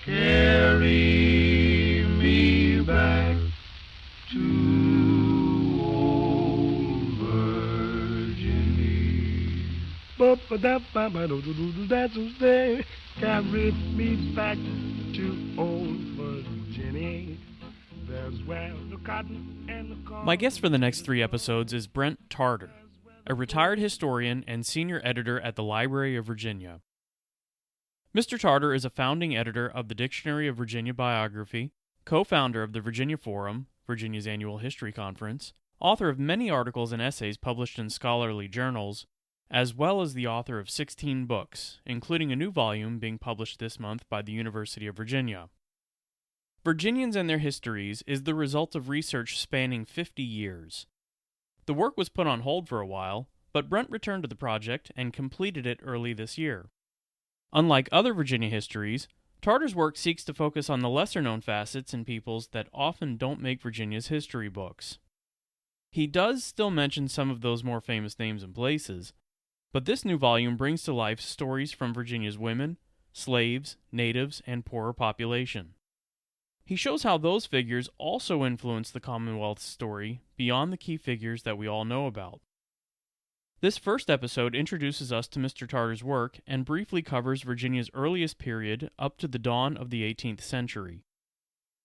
Carry me back to old Virginia. Carry me back to old Virginia. There's where the cotton and the corn. My guest for the next 3 episodes is Brent Tarter, a retired historian and senior editor at the Library of Virginia. Mr. Tarter is a founding editor of the Dictionary of Virginia Biography, co-founder of the Virginia Forum, Virginia's annual history conference, author of many articles and essays published in scholarly journals, as well as the author of 16 books, including a new volume being published this month by the University of Virginia. Virginians and Their Histories is the result of research spanning 50 years. The work was put on hold for a while, but Brent returned to the project and completed it early this year. Unlike other Virginia histories, Tarter's work seeks to focus on the lesser-known facets and peoples that often don't make Virginia's history books. He does still mention some of those more famous names and places, but this new volume brings to life stories from Virginia's women, slaves, natives, and poorer population. He shows how those figures also influence the Commonwealth's story beyond the key figures that we all know about. This first episode introduces us to Mr. Tarter's work and briefly covers Virginia's earliest period up to the dawn of the 18th century.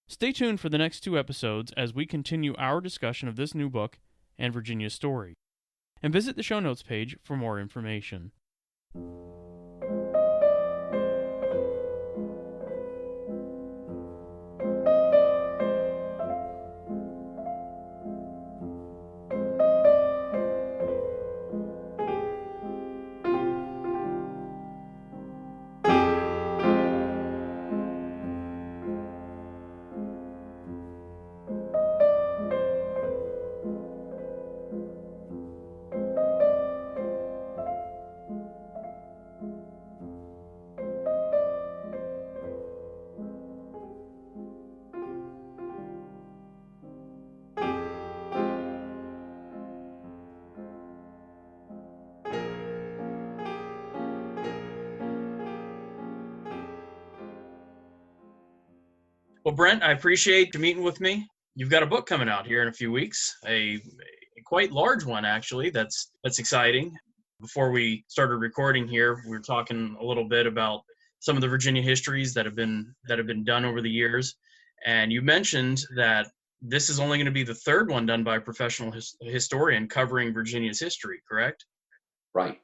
Stay tuned for the next 2 episodes as we continue our discussion of this new book and Virginia's story, and visit the show notes page for more information. Well, Brent, I appreciate you meeting with me. You've got a book coming out here in a few weeks, a quite large one, actually. That's exciting. Before we started recording here, we were talking a little bit about some of the Virginia histories that have been done over the years, and you mentioned that this is only going to be the 3rd one done by a professional historian covering Virginia's history, correct? Right.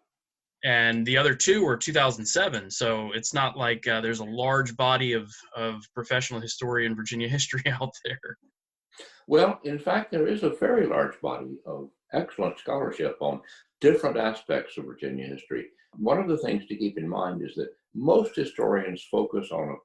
And the other 2 were 2007, so it's not like there's a large body of professional historian Virginia history out there. Well, in fact, there is a very large body of excellent scholarship on different aspects of Virginia history. One of the things to keep in mind is that most historians focus on a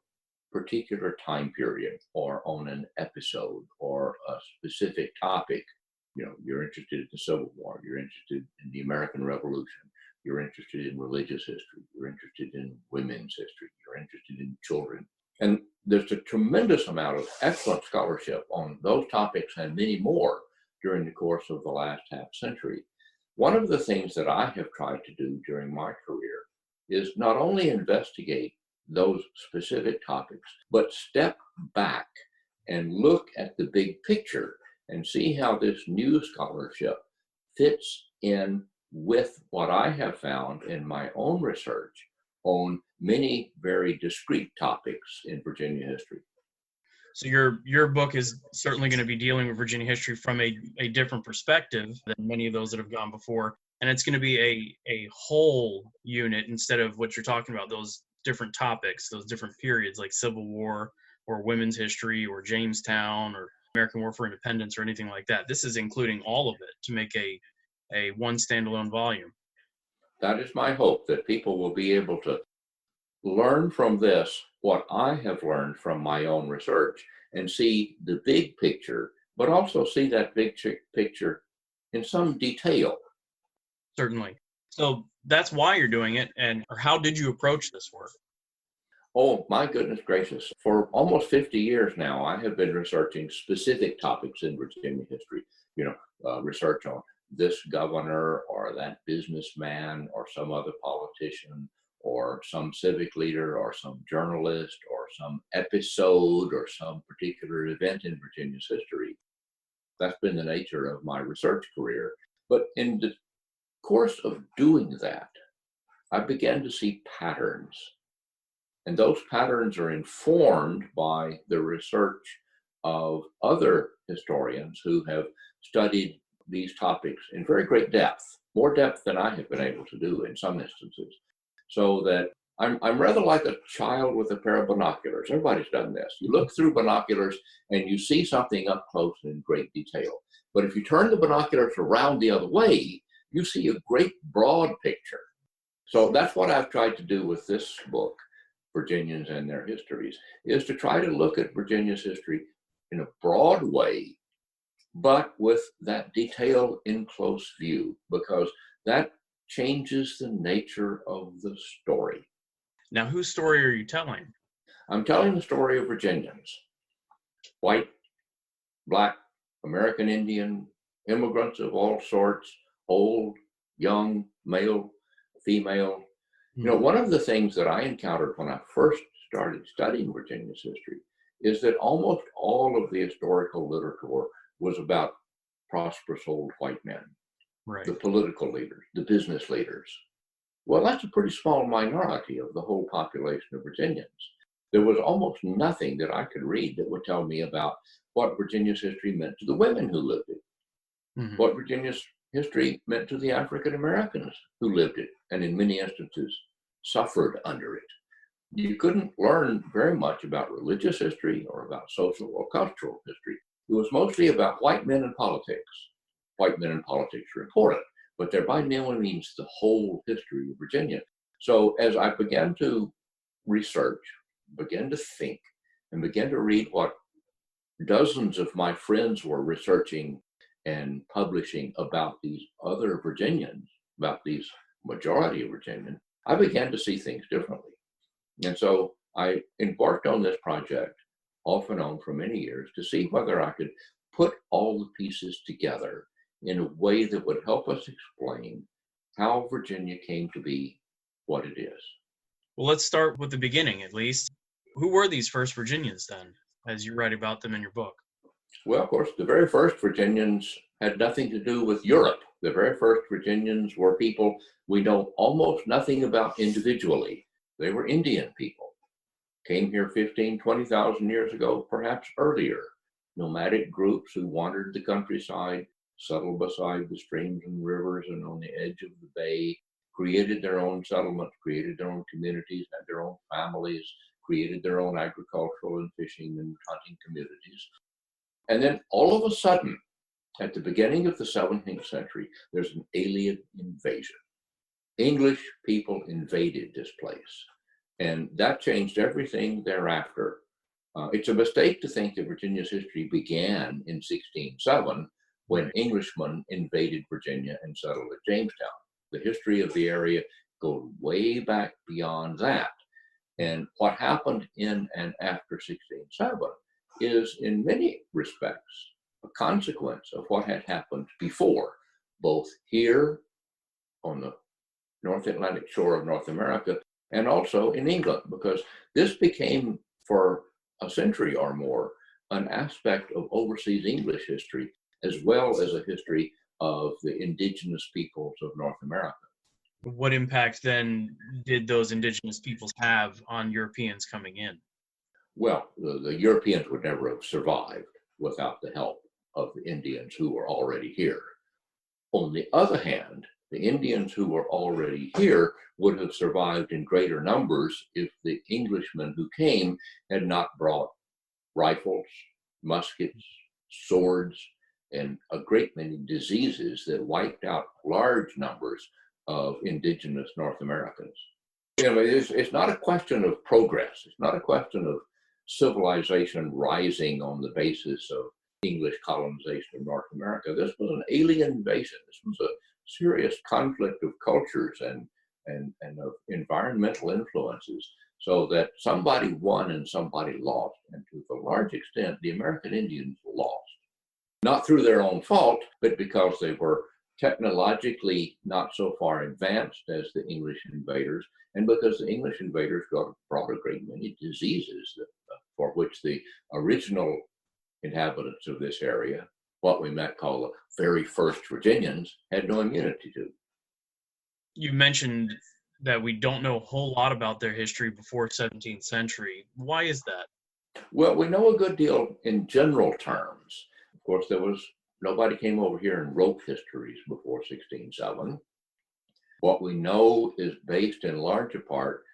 particular time period or on an episode or a specific topic. You know, you're interested in the Civil War, you're interested in the American Revolution, you're interested in religious history, you're interested in women's history, you're interested in children. And there's a tremendous amount of excellent scholarship on those topics and many more during the course of the last half century. One of the things that I have tried to do during my career is not only investigate those specific topics, but step back and look at the big picture and see how this new scholarship fits in with what I have found in my own research on many very discrete topics in Virginia history. So your book is certainly going to be dealing with Virginia history from a different perspective than many of those that have gone before. And it's going to be a whole unit instead of what you're talking about, those different topics, those different periods like Civil War or women's history or Jamestown or American War for Independence or anything like that. This is including all of it to make a one standalone volume. That is my hope, that people will be able to learn from this what I have learned from my own research and see the big picture, but also see that big picture in some detail. Certainly. So that's why you're doing it, or how did you approach this work? Oh, my goodness gracious. For almost 50 years now, I have been researching specific topics in Virginia history, research on this governor or that businessman or some other politician or some civic leader or some journalist or or some episode or some particular event in Virginia's history. That's been the nature of my research career. But in the course of doing that, I began to see patterns. And those patterns are informed by the research of other historians who have studied these topics in very great depth, more depth than I have been able to do in some instances. So that I'm rather like a child with a pair of binoculars. Everybody's done this. You look through binoculars and you see something up close and in great detail. But if you turn the binoculars around the other way, you see a great broad picture. So that's what I've tried to do with this book, Virginians and Their Histories, is to try to look at Virginia's history in a broad way, but with that detail in close view, because that changes the nature of the story. Now, whose story are you telling? I'm telling the story of Virginians, white, black, American Indian, immigrants of all sorts, old, young, male, female. You know, one of the things that I encountered when I first started studying Virginia's history is that almost all of the historical literature was about prosperous old white men, right? The political leaders, the business leaders. Well, that's a pretty small minority of the whole population of Virginians. There was almost nothing that I could read that would tell me about what Virginia's history meant to the women who lived it, what Virginia's history meant to the African Americans who lived it, and in many instances suffered under it. You couldn't learn very much about religious history or about social or cultural history. It was mostly about white men and politics. White men and politics are important, but they're by no means the whole history of Virginia. So as I began to research, began to think, and began to read what dozens of my friends were researching and publishing about these other Virginians, about these majority of Virginians, I began to see things differently. And so I embarked on this project off and on for many years to see whether I could put all the pieces together in a way that would help us explain how Virginia came to be what it is. Well, let's start with the beginning, at least. Who were these first Virginians then, as you write about them in your book? Well, of course, the very first Virginians had nothing to do with Europe. The very first Virginians were people we know almost nothing about individually. They were Indian people, came here 15, 20,000 years ago, perhaps earlier. Nomadic groups who wandered the countryside, settled beside the streams and rivers and on the edge of the bay, created their own settlements, created their own communities, had their own families, created their own agricultural and fishing and hunting communities. And then all of a sudden, at the beginning of the 17th century, there's an alien invasion. English people invaded this place, and that changed everything thereafter. It's a mistake to think that Virginia's history began in 1607 when Englishmen invaded Virginia and settled at Jamestown. The history of the area goes way back beyond that. And what happened in and after 1607 is in many respects a consequence of what had happened before, both here on the North Atlantic shore of North America and also in England, because this became for a century or more an aspect of overseas English history as well as a history of the indigenous peoples of North America. What impact then did those indigenous peoples have on Europeans coming in? Well, the Europeans would never have survived without the help of the Indians who were already here. On the other hand, the Indians who were already here would have survived in greater numbers if the Englishmen who came had not brought rifles, muskets, swords, and a great many diseases that wiped out large numbers of indigenous North Americans. You know, it's not a question of progress. It's not a question of civilization rising on the basis of English colonization of North America. This was an alien invasion. This was a serious conflict of cultures and of environmental influences, so that somebody won and somebody lost. And to a large extent, the American Indians lost. Not through their own fault, but because they were technologically not so far advanced as the English invaders, and because the English invaders brought a great many diseases for which the original inhabitants of this area, what we might call the very first Virginians, had no immunity to. You mentioned that we don't know a whole lot about their history before 17th century. Why is that? Well, we know a good deal in general terms. Of course, nobody came over here and wrote histories before 1607. What we know is based in large part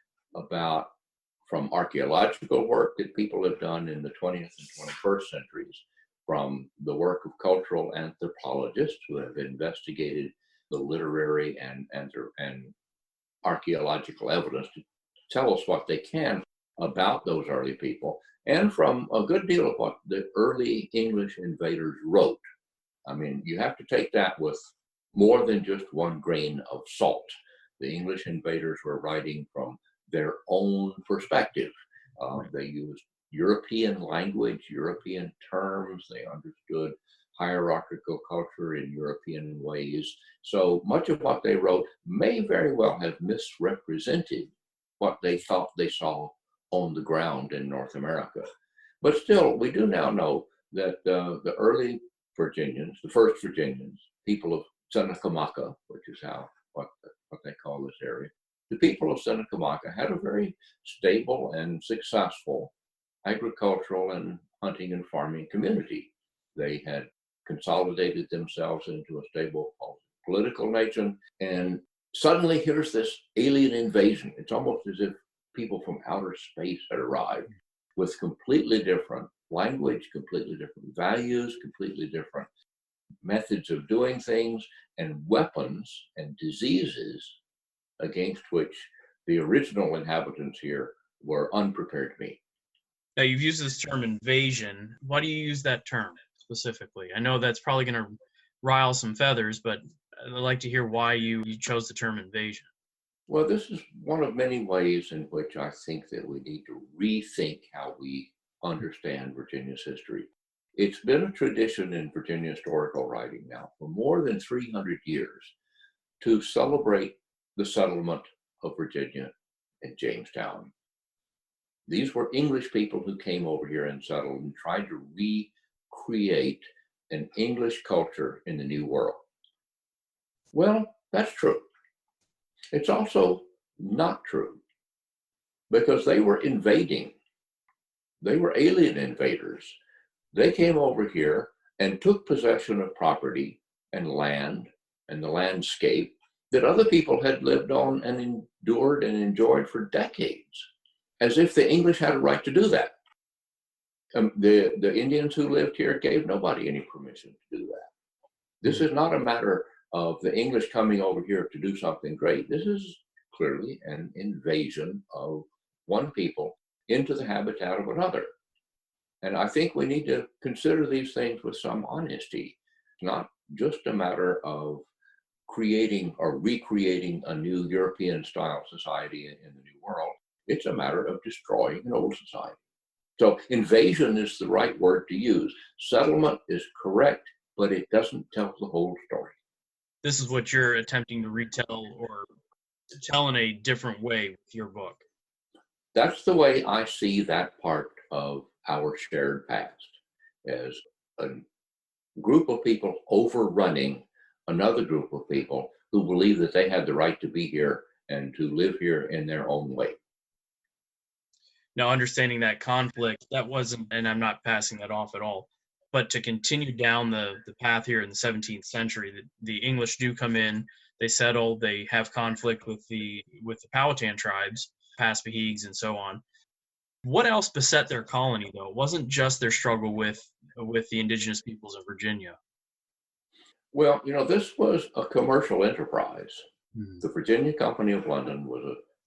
from archaeological work that people have done in the 20th and 21st centuries, from the work of cultural anthropologists who have investigated the literary and archaeological evidence to tell us what they can about those early people, and from a good deal of what the early English invaders wrote. I mean, you have to take that with more than just one grain of salt. The English invaders were writing from their own perspective. They used European language, European terms. They understood hierarchical culture in European ways. So much of what they wrote may very well have misrepresented what they thought they saw on the ground in North America. But still, we do now know that the early Virginians, the first Virginians, people of Senecamacca, which is what they call this area, the people of Senecamacca had a very stable and successful agricultural and hunting and farming community. They had consolidated themselves into a stable political nation, and suddenly here's this alien invasion. It's almost as if people from outer space had arrived with completely different language, completely different values, completely different methods of doing things, and weapons and diseases against which the original inhabitants here were unprepared to meet. Now, you've used this term invasion. Why do you use that term specifically? I know that's probably going to rile some feathers, but I'd like to hear why you chose the term invasion. Well, this is one of many ways in which I think that we need to rethink how we understand Virginia's history. It's been a tradition in Virginia historical writing now for more than 300 years to celebrate the settlement of Virginia and Jamestown. These were English people who came over here and settled and tried to recreate an English culture in the New World. Well, that's true. It's also not true, because they were invading. They were alien invaders. They came over here and took possession of property and land and the landscape that other people had lived on and endured and enjoyed for decades, as if the English had a right to do that. The Indians who lived here gave nobody any permission to do that. This is not a matter of the English coming over here to do something great. This is clearly an invasion of one people into the habitat of another. And I think we need to consider these things with some honesty. It's not just a matter of creating or recreating a new European style society in the New World. It's a matter of destroying an old society. So invasion is the right word to use. Settlement is correct, but it doesn't tell the whole story. This is what you're attempting to retell or to tell in a different way with your book. That's the way I see that part of our shared past, as a group of people overrunning another group of people who believe that they had the right to be here and to live here in their own way. Now, understanding that conflict, that wasn't, and I'm not passing that off at all, but to continue down the path here in the 17th century, the English do come in, they settle, they have conflict with the Powhatan tribes, Paspaheghs and so on. What else beset their colony, though? It wasn't just their struggle with the indigenous peoples of Virginia. Well, this was a commercial enterprise. The Virginia Company of London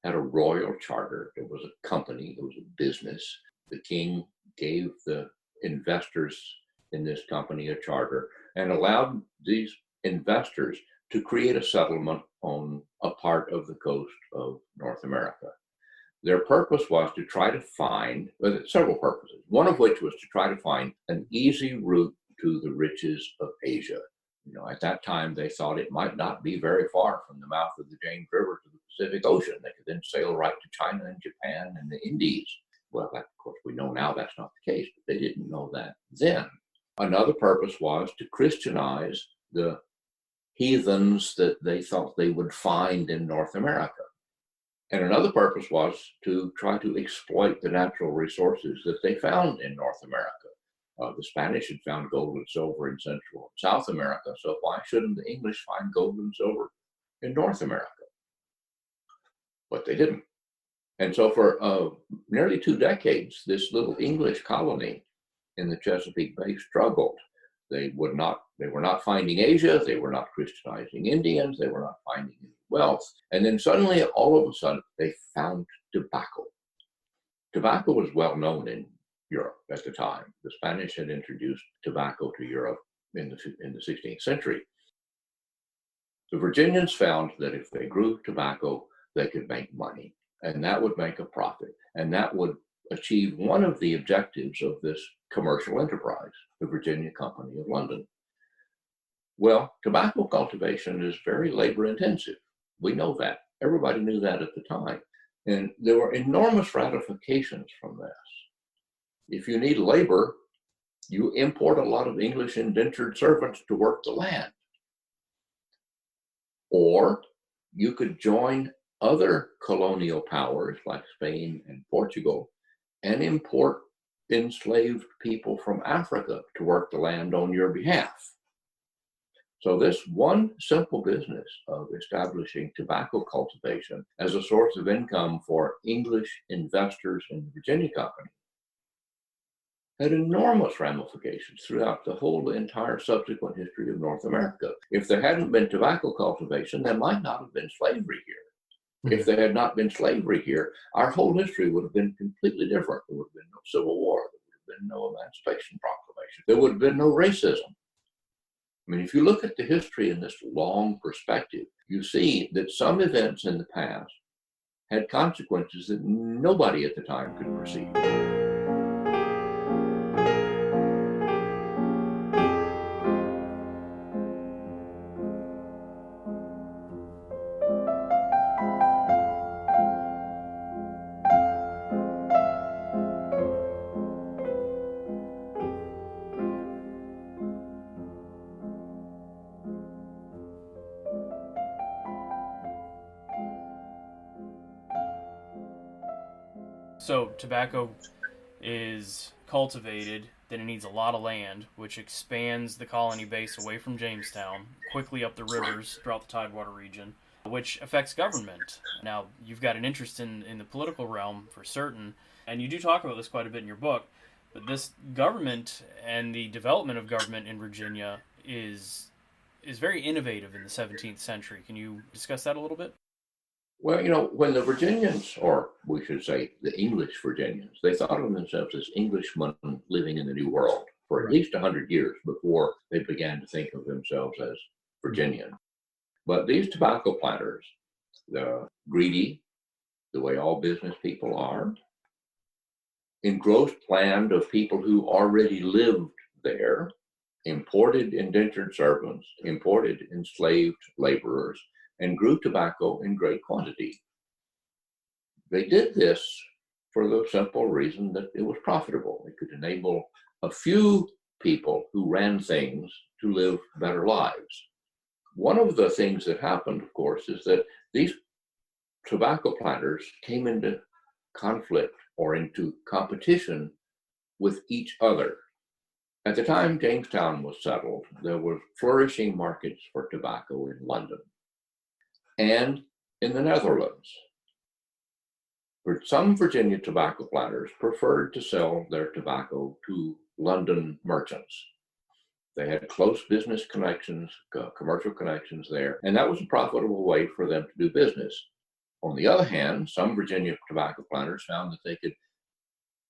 had a royal charter. It was a company. It was a business. The king gave the investors in this company a charter and allowed these investors to create a settlement on a part of the coast of North America. Their purpose was to try to find, several purposes, one of which was to try to find an easy route to the riches of Asia. At that time, they thought it might not be very far from the mouth of the James River to the Pacific Ocean. They could then sail right to China and Japan and the Indies. Well, of course, we know now that's not the case, but they didn't know that then. Another purpose was to Christianize the heathens that they thought they would find in North America. And another purpose was to try to exploit the natural resources that they found in North America. The Spanish had found gold and silver in Central and South America, so why shouldn't the English find gold and silver in North America? But they didn't. And so for nearly 2 decades, this little English colony in the Chesapeake Bay struggled. They were not finding Asia, they were not Christianizing Indians, they were not finding any wealth. And then suddenly, all of a sudden, they found tobacco. Tobacco was well known in Europe at the time. The Spanish had introduced tobacco to Europe in the 16th century. The Virginians found that if they grew tobacco, they could make money, and that would make a profit, and that would achieve one of the objectives of this commercial enterprise, the Virginia Company of London. Well, tobacco cultivation is very labor intensive. We know that. Everybody knew that at the time. And there were enormous ramifications from this. If you need labor, you import a lot of English indentured servants to work the land. Or you could join other colonial powers like Spain and Portugal and import enslaved people from Africa to work the land on your behalf. So this one simple business of establishing tobacco cultivation as a source of income for English investors in the Virginia Company had enormous ramifications throughout the entire subsequent history of North America. If there hadn't been tobacco cultivation, there might not have been slavery here. If there had not been slavery here, our whole history would have been completely different. There would have been no Civil War. There would have been no Emancipation Proclamation. There would have been no racism. I mean, if you look at the history in this long perspective, you see that some events in the past had consequences that nobody at the time could foresee. So tobacco is cultivated, then it needs a lot of land, which expands the colony base away from Jamestown, quickly up the rivers throughout the Tidewater region, which affects government. Now, you've got an interest in the political realm for certain, and you do talk about this quite a bit in your book, but this government and the development of government in Virginia is very innovative in the 17th century. Can you discuss that a little bit? Well, when the Virginians, or we should say the English Virginians, they thought of themselves as Englishmen living in the New World for at least 100 years before they began to think of themselves as Virginian. But these tobacco planters, the greedy, the way all business people are, engrossed land of people who already lived there, imported indentured servants, imported enslaved laborers, and grew tobacco in great quantity. They did this for the simple reason that it was profitable. It could enable a few people who ran things to live better lives. One of the things that happened, of course, is that these tobacco planters came into conflict or into competition with each other. At the time Jamestown was settled, there were flourishing markets for tobacco in London and in the Netherlands. Some Virginia tobacco planters preferred to sell their tobacco to London merchants. They had close business connections, commercial connections there, and that was a profitable way for them to do business. On the other hand, some Virginia tobacco planters found that they could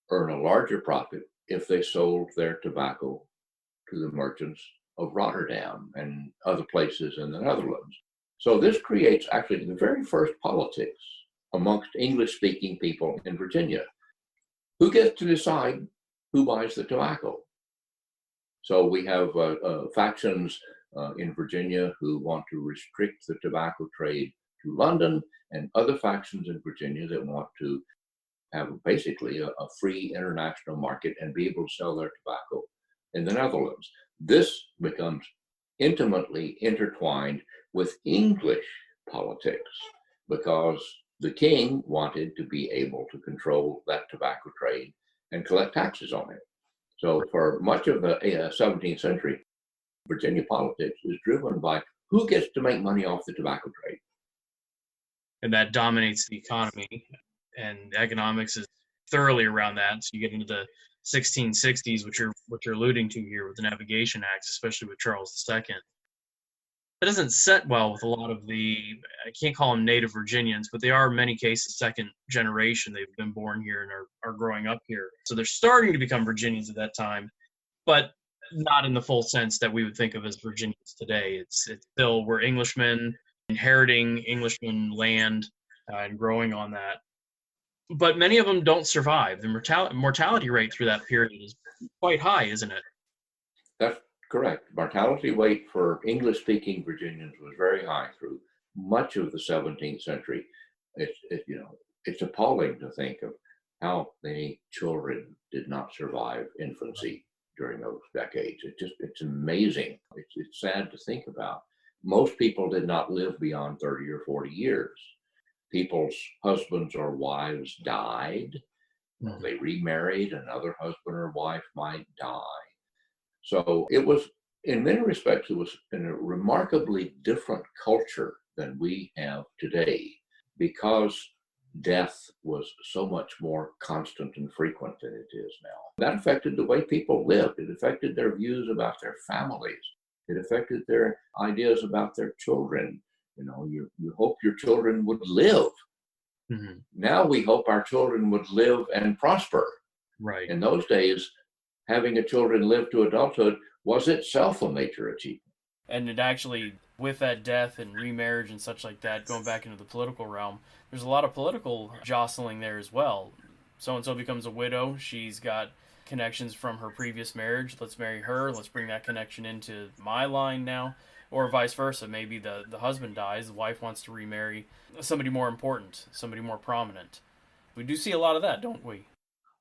earn a larger profit if they sold their tobacco to the merchants of Rotterdam and other places in the Netherlands. So this creates actually the very first politics amongst English-speaking people in Virginia. Who gets to decide who buys the tobacco? So we have factions in Virginia who want to restrict the tobacco trade to London, and other factions in Virginia that want to have basically a free international market and be able to sell their tobacco in the Netherlands. This becomes intimately intertwined with English politics because the king wanted to be able to control that tobacco trade and collect taxes on it. So for much of the 17th century, Virginia politics is driven by who gets to make money off the tobacco trade. And that dominates the economy, and economics is thoroughly around that. So you get into the 1660s, which you're alluding to here with the Navigation Acts, especially with Charles II. That doesn't set well with a lot of I can't call them native Virginians, but they are in many cases second generation. They've been born here and are growing up here. So they're starting to become Virginians at that time, but not in the full sense that we would think of as Virginians today. It's still, we're Englishmen inheriting Englishmen land and growing on that. But many of them don't survive. The mortality rate through that period is quite high, isn't it? That's correct. Mortality rate for English-speaking Virginians was very high through much of the 17th century. It's appalling to think of how many children did not survive infancy during those decades. It's amazing. It's sad to think about. Most people did not live beyond 30 or 40 years. People's husbands or wives died. They remarried, another husband or wife might die. So it was, in many respects, it was in a remarkably different culture than we have today because death was so much more constant and frequent than it is now. That affected the way people lived. It affected their views about their families. It affected their ideas about their children. You hope your children would live. Mm-hmm. Now we hope our children would live and prosper. Right. In those days, having a children live to adulthood was itself a major achievement. And it actually, with that death and remarriage and such like that, going back into the political realm, there's a lot of political jostling there as well. So-and-so becomes a widow. She's got connections from her previous marriage. Let's marry her. Let's bring that connection into my line now. Or vice versa. Maybe the husband dies, the wife wants to remarry somebody more important, somebody more prominent. We do see a lot of that, don't we?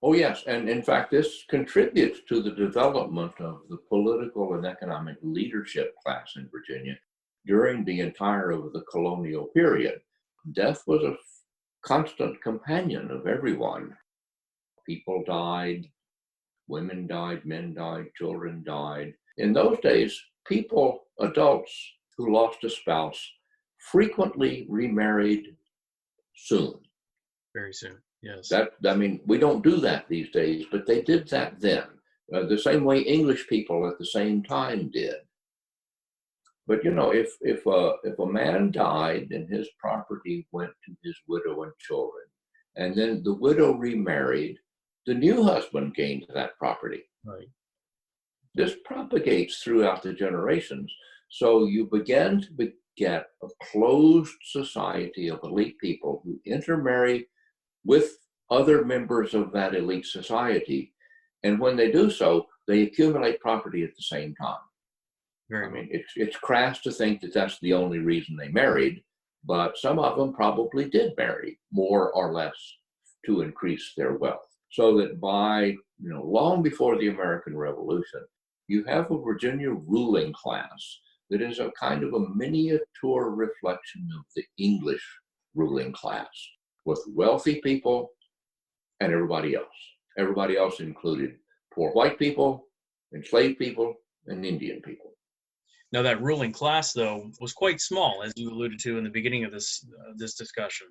Oh, yes. And in fact, this contributes to the development of the political and economic leadership class in Virginia during the entire of the colonial period. Death was a constant companion of everyone. People died, women died, men died, children died. In those days, people, adults who lost a spouse, frequently remarried soon. Very soon, yes. We don't do that these days, but they did that then, the same way English people at the same time did. But if a man died and his property went to his widow and children, and then the widow remarried, the new husband gained that property. Right. This propagates throughout the generations. So you begin to get a closed society of elite people who intermarry with other members of that elite society. And when they do so, they accumulate property at the same time. It's crass to think that that's the only reason they married, but some of them probably did marry more or less to increase their wealth. So that by, long before the American Revolution, you have a Virginia ruling class that is a kind of a miniature reflection of the English ruling class, with wealthy people and everybody else. Everybody else included poor white people, enslaved people, and Indian people. Now that ruling class, though, was quite small, as you alluded to in the beginning of this discussion.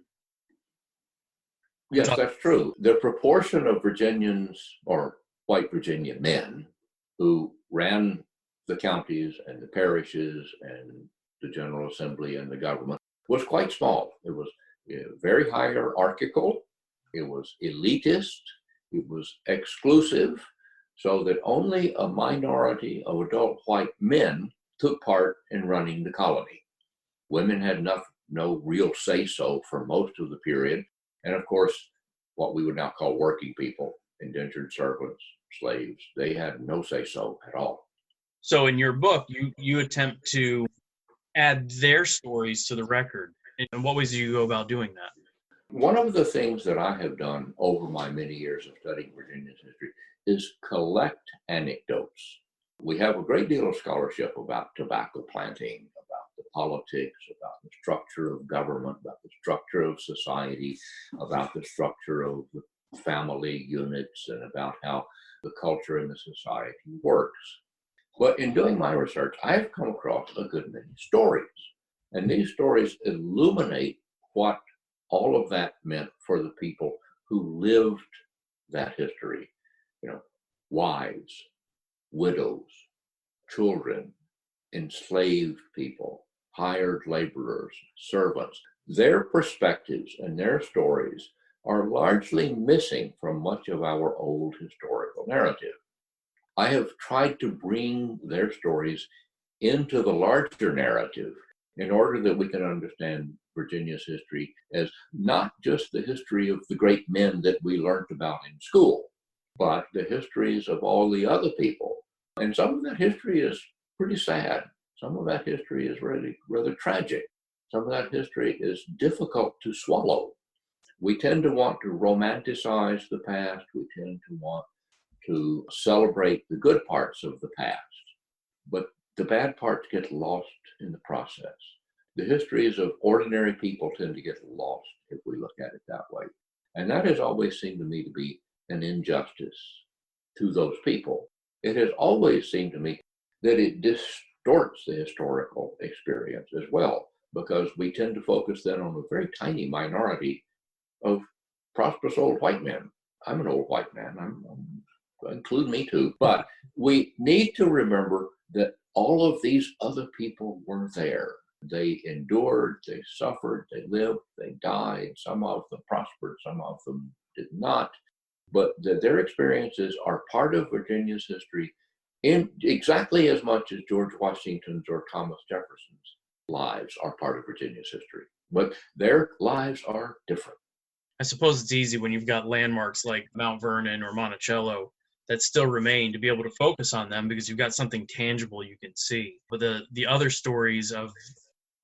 Yes, that's true. The proportion of Virginians or white Virginia men who ran the counties and the parishes and the General Assembly and the government was quite small. It was very hierarchical. It was elitist. It was exclusive, so that only a minority of adult white men took part in running the colony. Women had no real say-so for most of the period. And of course, what we would now call working people, indentured servants, slaves, they had no say-so at all. So in your book, you attempt to add their stories to the record. In what ways do you go about doing that? One of the things that I have done over my many years of studying Virginia's history is collect anecdotes. We have a great deal of scholarship about tobacco planting, about the politics, about the structure of government, about the structure of society, about the structure of the family units, and about how the culture in the society works. But in doing my research, I've come across a good many stories. And these stories illuminate what all of that meant for the people who lived that history. You know, wives, widows, children, enslaved people, hired laborers, servants. Their perspectives and their stories are largely missing from much of our old historical narrative. I have tried to bring their stories into the larger narrative in order that we can understand Virginia's history as not just the history of the great men that we learned about in school, but the histories of all the other people. And some of that history is pretty sad. Some of that history is really rather tragic. Some of that history is difficult to swallow. We tend to want to romanticize the past. We tend to want to celebrate the good parts of the past, but the bad parts get lost in the process. The histories of ordinary people tend to get lost if we look at it that way. And that has always seemed to me to be an injustice to those people. It has always seemed to me that it distorts the historical experience as well, because we tend to focus then on a very tiny minority of prosperous old white men. I'm an old white man. Include me too. But we need to remember that all of these other people were there. They endured, they suffered, they lived, they died. Some of them prospered, some of them did not. But their experiences are part of Virginia's history in exactly as much as George Washington's or Thomas Jefferson's lives are part of Virginia's history. But their lives are different. I suppose it's easy when you've got landmarks like Mount Vernon or Monticello that still remain to be able to focus on them because you've got something tangible you can see. But the other stories of,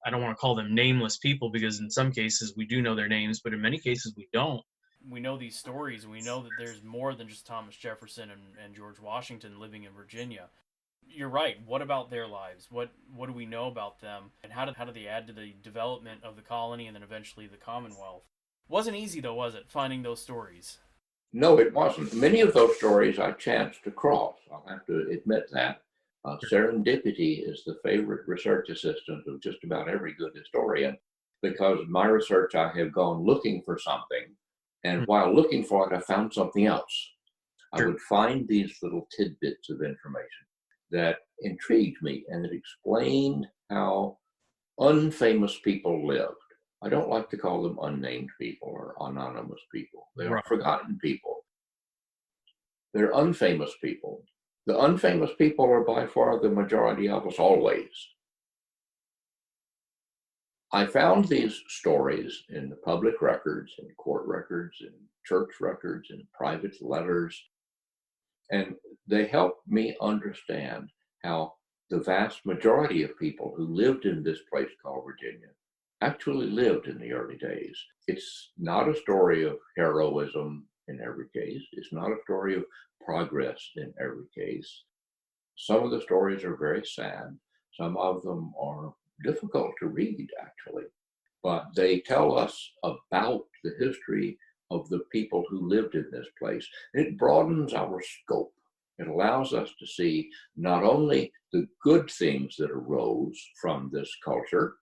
I don't want to call them nameless people, because in some cases we do know their names, but in many cases we don't. We know these stories, and we know that there's more than just Thomas Jefferson and George Washington living in Virginia. You're right. What about their lives? What do we know about them? And how do they add to the development of the colony and then eventually the Commonwealth? Wasn't easy, though, was it, finding those stories? No, it wasn't. Many of those stories I chanced across. I'll have to admit that. Serendipity is the favorite research assistant of just about every good historian, because in my research I have gone looking for something, and while looking for it, I found something else. I would find these little tidbits of information that intrigued me and that explained how unfamous people lived. I don't like to call them unnamed people or anonymous people. They are forgotten people. They're unfamous people. The unfamous people are by far the majority of us always. I found these stories in the public records, in court records, in church records, in private letters, and they helped me understand how the vast majority of people who lived in this place called Virginia actually lived in the early days. It's not a story of heroism in every case. It's not a story of progress in every case. Some of the stories are very sad. Some of them are difficult to read, actually. But they tell us about the history of the people who lived in this place. It broadens our scope. It allows us to see not only the good things that arose from this culture.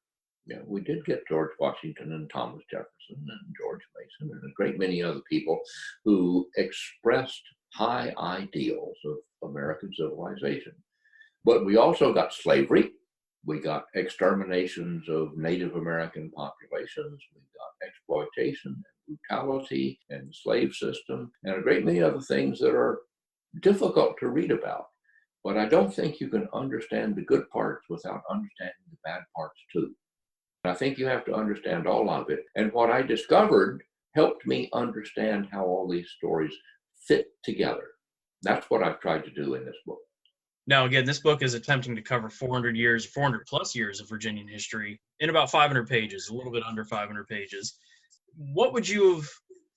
Yeah, we did get George Washington and Thomas Jefferson and George Mason and a great many other people who expressed high ideals of American civilization. But we also got slavery. We got exterminations of Native American populations. We got exploitation and brutality and the slave system and a great many other things that are difficult to read about. But I don't think you can understand the good parts without understanding the bad parts too. I think you have to understand all of it. And what I discovered helped me understand how all these stories fit together. That's what I've tried to do in this book. Now, again, this book is attempting to cover 400 plus years of Virginian history in about 500 pages, a little bit under 500 pages. What would you have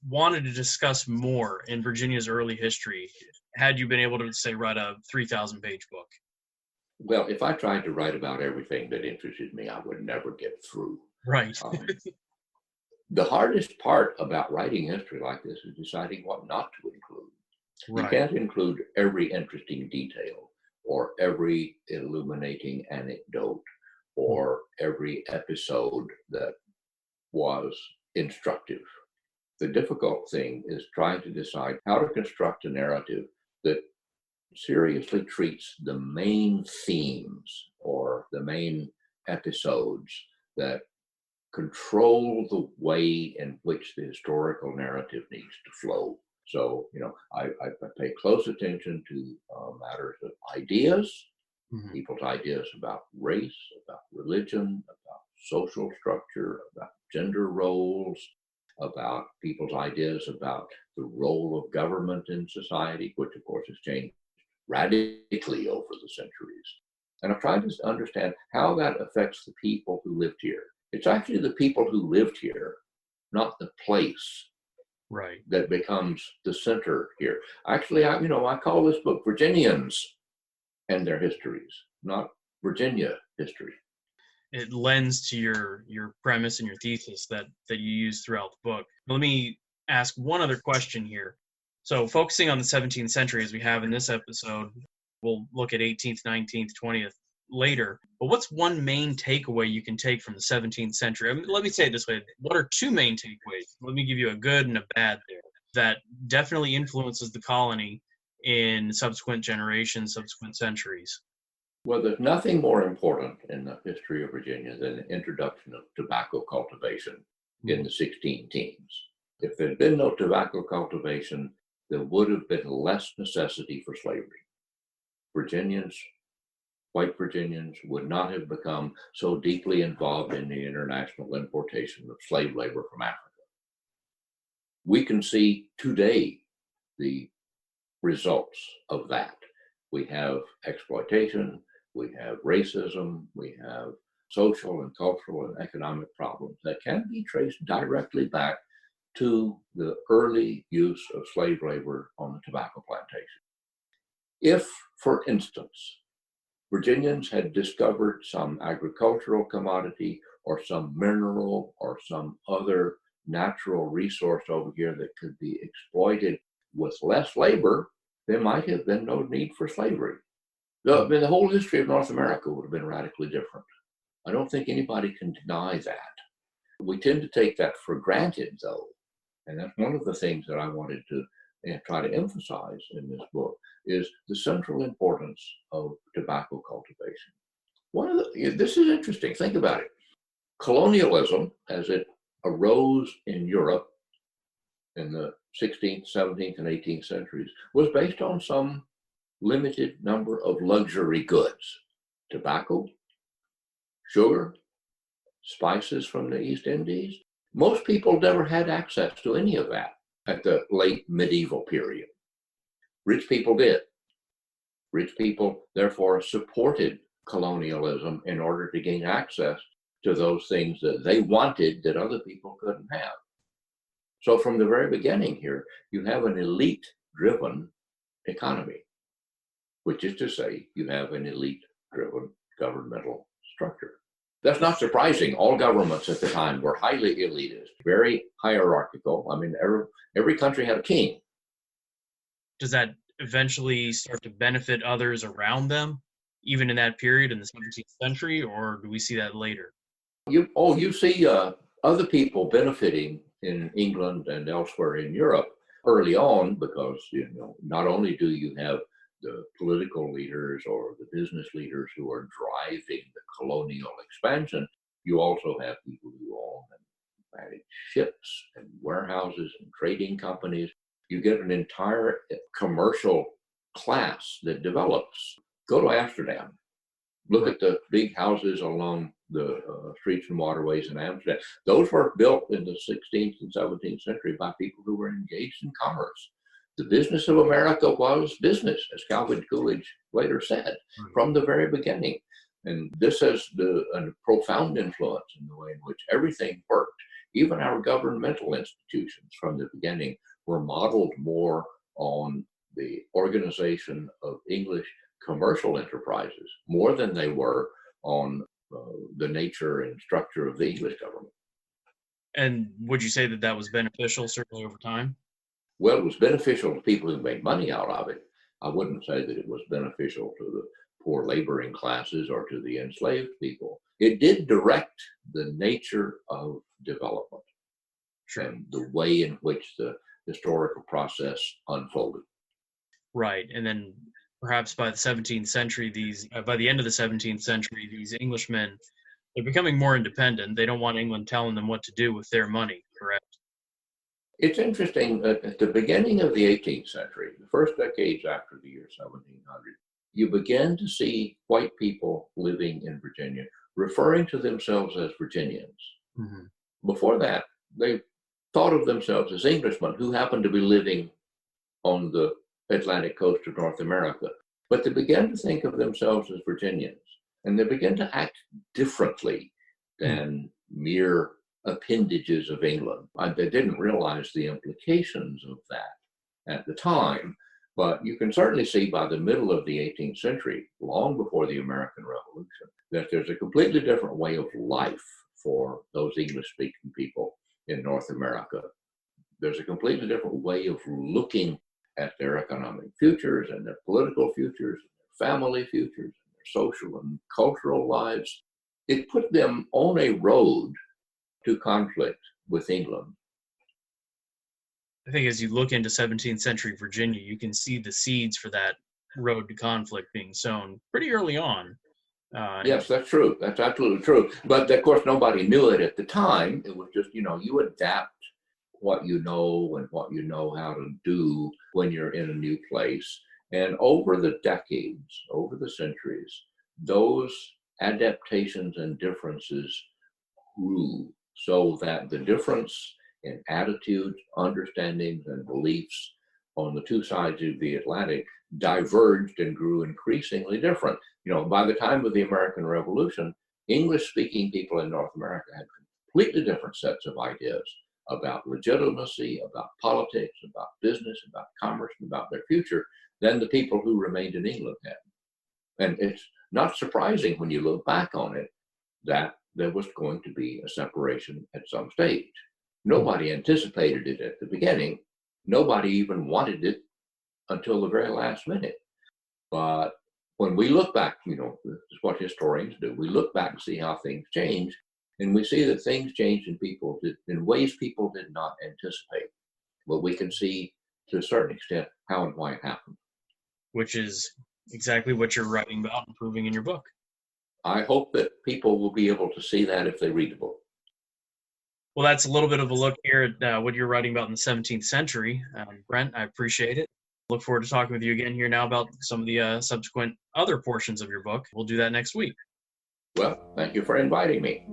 wanted to discuss more in Virginia's early history had you been able to, say, write a 3,000-page book? Well, if I tried to write about everything that interested me, I would never get through. Right. The hardest part about writing history like this is deciding what not to include. Right. You can't include every interesting detail or every illuminating anecdote or every episode that was instructive. The difficult thing is trying to decide how to construct a narrative that seriously treats the main themes or the main episodes that control the way in which the historical narrative needs to flow. So, I pay close attention to matters of ideas, people's ideas about race, about religion, about social structure, about gender roles, about people's ideas about the role of government in society, which of course has changed radically over the centuries. And I've tried to understand how that affects the people who lived here. It's actually the people who lived here, not the place, right, that becomes the center here. Actually, I call this book Virginians and Their Histories, not Virginia history. It lends to your premise and your thesis that you use throughout the book. Let me ask one other question here. So focusing on the 17th century, as we have in this episode, we'll look at 18th, 19th, 20th later. But what's one main takeaway you can take from the 17th century? I mean, let me say it this way. What are two main takeaways? Let me give you a good and a bad there that definitely influences the colony in subsequent generations, subsequent centuries. Well, there's nothing more important in the history of Virginia than the introduction of tobacco cultivation in the 16 teens. If there had been no tobacco cultivation, there would have been less necessity for slavery. White Virginians would not have become so deeply involved in the international importation of slave labor from Africa. We can see today the results of that. We have exploitation, we have racism, we have social and cultural and economic problems that can be traced directly back to the early use of slave labor on the tobacco plantation. If, for instance, Virginians had discovered some agricultural commodity or some mineral or some other natural resource over here that could be exploited with less labor, there might have been no need for slavery. The whole history of North America would have been radically different. I don't think anybody can deny that. We tend to take that for granted, though. And that's one of the things that I wanted to try to emphasize in this book is the central importance of tobacco cultivation. This is interesting. Think about it. Colonialism, as it arose in Europe in the 16th, 17th, and 18th centuries, was based on some limited number of luxury goods: tobacco, sugar, spices from the East Indies. Most people never had access to any of that at the late medieval period. Rich people did. Rich people, therefore, supported colonialism in order to gain access to those things that they wanted that other people couldn't have. So from the very beginning here, you have an elite-driven economy, which is to say you have an elite-driven governmental structure. That's not surprising. All governments at the time were highly elitist, very hierarchical. I mean, every country had a king. Does that eventually start to benefit others around them, even in that period in the 17th century, or do we see that later? You see other people benefiting in England and elsewhere in Europe early on because, not only do you have the political leaders or the business leaders who are driving the colonial expansion, you also have people who own and manage ships and warehouses and trading companies. You get an entire commercial class that develops. Go to Amsterdam. Look at the big houses along the streets and waterways in Amsterdam. Those were built in the 16th and 17th century by people who were engaged in commerce. The business of America was business, as Calvin Coolidge later said, from the very beginning. And this has a profound influence in the way in which everything worked. Even our governmental institutions from the beginning were modeled more on the organization of English commercial enterprises, more than they were on the nature and structure of the English government. And would you say that that was beneficial, certainly over time? Well, it was beneficial to people who made money out of it. I wouldn't say that it was beneficial to the poor laboring classes or to the enslaved people. It did direct the nature of development and the way in which the historical process unfolded. Right. And then perhaps by the 17th century, by the end of the 17th century, these Englishmen, they're becoming more independent. They don't want England telling them what to do with their money, correct? It's interesting that at the beginning of the 18th century, the first decades after the year 1700, you begin to see white people living in Virginia referring to themselves as Virginians. Mm-hmm. Before that, they thought of themselves as Englishmen who happened to be living on the Atlantic coast of North America. But they began to think of themselves as Virginians, and they began to act differently than mere appendages of England. They didn't realize the implications of that at the time, but you can certainly see by the middle of the 18th century, long before the American Revolution, that there's a completely different way of life for those English-speaking people in North America. There's a completely different way of looking at their economic futures and their political futures, and their family futures, and their social and cultural lives. It put them on a road to conflict with England. I think as you look into 17th century Virginia, you can see the seeds for that road to conflict being sown pretty early on. Yes, that's true. That's absolutely true. But of course, nobody knew it at the time. It was just, you adapt what you know and what you know how to do when you're in a new place. And over the decades, over the centuries, those adaptations and differences grew so that the difference in attitudes, understandings, and beliefs on the two sides of the Atlantic diverged and grew increasingly different. By the time of the American Revolution, English-speaking people in North America had completely different sets of ideas about legitimacy, about politics, about business, about commerce, and about their future than the people who remained in England had. And it's not surprising when you look back on it that there was going to be a separation at some stage. Nobody anticipated it at the beginning. Nobody even wanted it until the very last minute. But when we look back, this is what historians do. We look back and see how things change, and we see that things changed in ways people did not anticipate. But we can see to a certain extent how and why it happened. Which is exactly what you're writing about and proving in your book. I hope that people will be able to see that if they read the book. Well, that's a little bit of a look here at what you're writing about in the 17th century. Brent, I appreciate it. Look forward to talking with you again here now about some of the subsequent other portions of your book. We'll do that next week. Well, thank you for inviting me.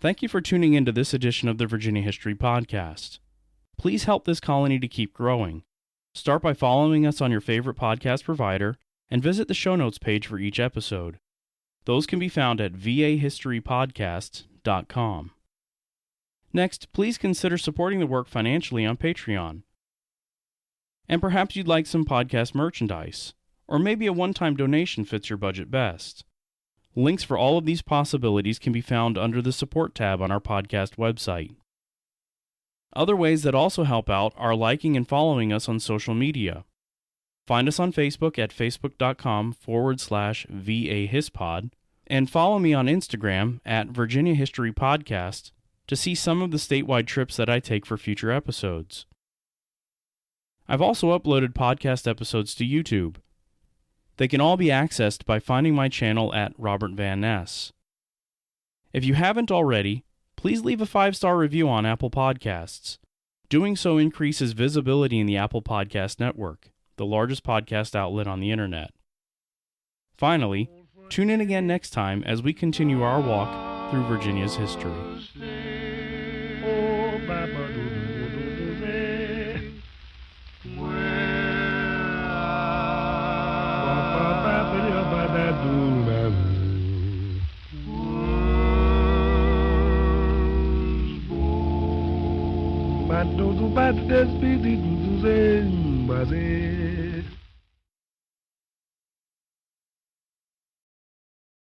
Thank you for tuning into this edition of the Virginia History Podcast. Please help this colony to keep growing. Start by following us on your favorite podcast provider and visit the show notes page for each episode. Those can be found at vahistorypodcast.com. Next, please consider supporting the work financially on Patreon. And perhaps you'd like some podcast merchandise, or maybe a one-time donation fits your budget best. Links for all of these possibilities can be found under the Support tab on our podcast website. Other ways that also help out are liking and following us on social media. Find us on Facebook at facebook.com/VAHispod, and follow me on Instagram at Virginia History Podcast to see some of the statewide trips that I take for future episodes. I've also uploaded podcast episodes to YouTube. They can all be accessed by finding my channel at Robert Van Ness. If you haven't already, please leave a 5-star review on Apple Podcasts. Doing so increases visibility in the Apple Podcast Network, the largest podcast outlet on the internet. Finally, tune in again next time as we continue our walk through Virginia's history. Mas tudo bate despedido dos embazes.